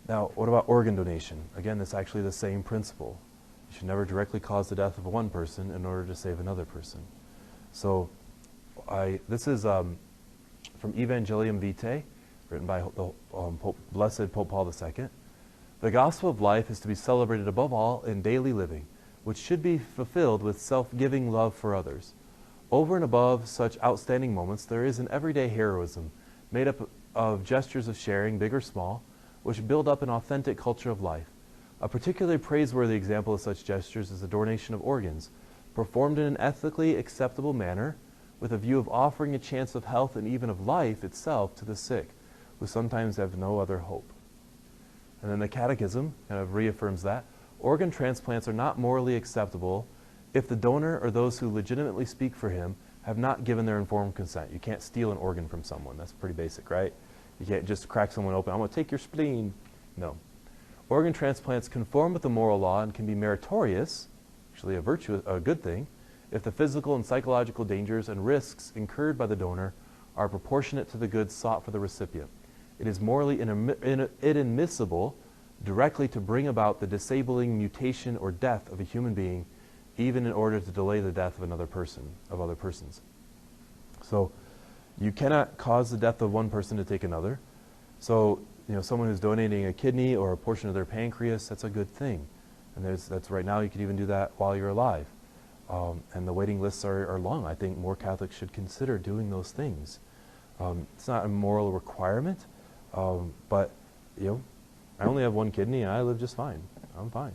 Now, what about organ donation? Again, it's actually the same principle. You should never directly cause the death of one person in order to save another person. So, this is from Evangelium Vitae, written by the Blessed Pope Paul II. The gospel of life is to be celebrated above all in daily living, which should be fulfilled with self-giving love for others. Over and above such outstanding moments, there is an everyday heroism made up of gestures of sharing, big or small, which build up an authentic culture of life. A particularly praiseworthy example of such gestures is the donation of organs, performed in an ethically acceptable manner, with a view of offering a chance of health and even of life itself to the sick, who sometimes have no other hope. And then the Catechism kind of reaffirms that. Organ transplants are not morally acceptable if the donor or those who legitimately speak for him have not given their informed consent. You can't steal an organ from someone. That's pretty basic, right? You can't just crack someone open. I'm going to take your spleen. No. Organ transplants conform with the moral law and can be meritorious, actually a good thing, if the physical and psychological dangers and risks incurred by the donor are proportionate to the goods sought for the recipient. It is morally inadmissible directly to bring about the disabling mutation or death of a human being, even in order to delay the death of another person, of other persons. So you cannot cause the death of one person to take another. So, someone who's donating a kidney or a portion of their pancreas, that's a good thing. And that's right now, you can even do that while you're alive. And the waiting lists are long. I think more Catholics should consider doing those things. It's not a moral requirement, but, I only have one kidney and I live just fine. I'm fine.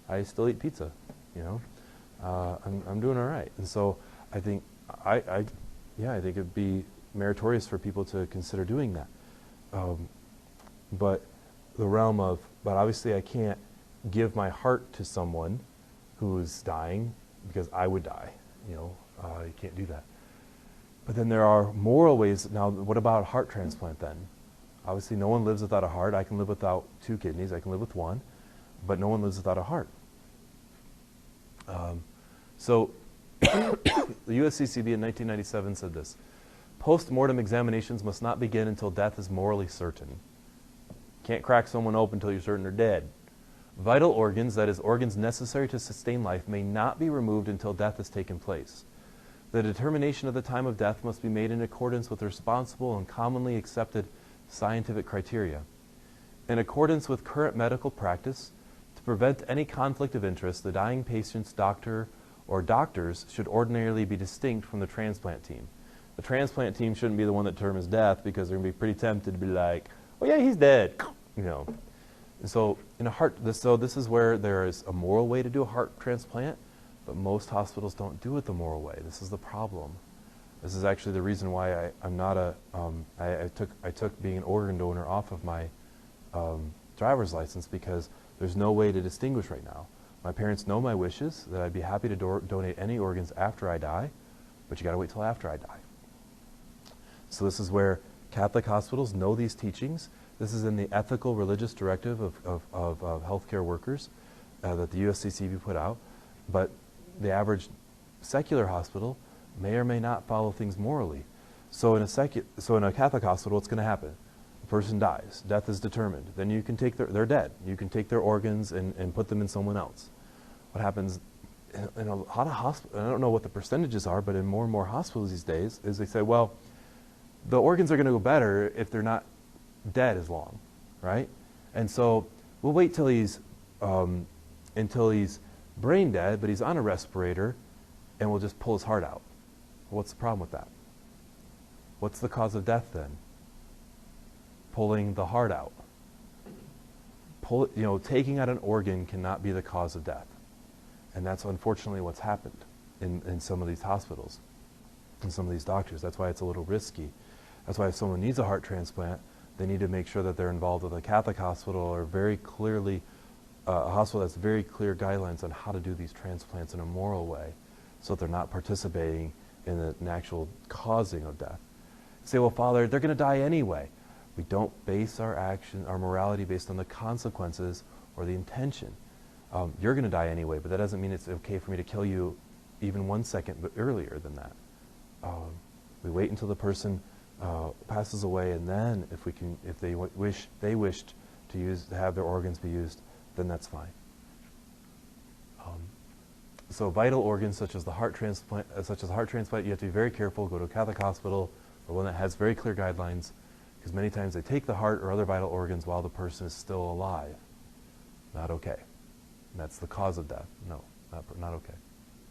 I still eat pizza, I'm doing all right. And so I think, I think it'd be meritorious for people to consider doing that. But the realm of, but obviously I can't give my heart to someone who's dying because I would die, you can't do that. But then there are moral ways. Now, what about a heart transplant then? Obviously no one lives without a heart. I can live without 2 kidneys, I can live with 1, but no one lives without a heart. So the USCCB in 1997 said this: post-mortem examinations must not begin until death is morally certain. Can't crack someone open until you're certain they're dead. Vital organs, that is, organs necessary to sustain life, may not be removed until death has taken place. The determination of the time of death must be made in accordance with responsible and commonly accepted scientific criteria. In accordance with current medical practice, to prevent any conflict of interest, the dying patient's doctor or doctors should ordinarily be distinct from the transplant team. The transplant team shouldn't be the one that determines death, because they're going to be pretty tempted to be like, oh yeah, he's dead. And so in a heart, this is where there is a moral way to do a heart transplant, but most hospitals don't do it the moral way. This is the problem. This is actually the reason why I'm not I took being an organ donor off of my driver's license, because there's no way to distinguish right now. My parents know my wishes, that I'd be happy to donate any organs after I die, but you got to wait till after I die. So this is where Catholic hospitals know these teachings. This is in the Ethical Religious Directive of healthcare workers that the USCCB put out. But the average secular hospital may or may not follow things morally. So in a Catholic hospital, what's going to happen? The person dies. Death is determined. Then you can take they're dead. You can take their organs and put them in someone else. What happens in a lot of hospitals, I don't know what the percentages are, but in more and more hospitals these days, is they say, well, the organs are going to go better if they're not dead as long, right? And so we'll wait till he's brain dead, but he's on a respirator, and we'll just pull his heart out. Well, what's the problem with that? What's the cause of death then? Pulling the heart out. Taking out an organ cannot be the cause of death. And that's unfortunately what's happened in some of these hospitals and some of these doctors. That's why it's a little risky. That's why if someone needs a heart transplant, they need to make sure that they're involved with a Catholic hospital, or very clearly a hospital that's very clear guidelines on how to do these transplants in a moral way, so that they're not participating in an actual causing of death. You say, well, Father, they're going to die anyway. We don't base our action, our morality, based on the consequences or the intention. You're going to die anyway, but that doesn't mean it's okay for me to kill you even 1 second earlier than that. We wait until the person passes away, and then if they wished to have their organs be used, then that's fine. So vital organs such as the heart transplant, you have to be very careful. Go to a Catholic hospital or one that has very clear guidelines, because many times they take the heart or other vital organs while the person is still alive. Not okay. And that's the cause of death. No, not okay.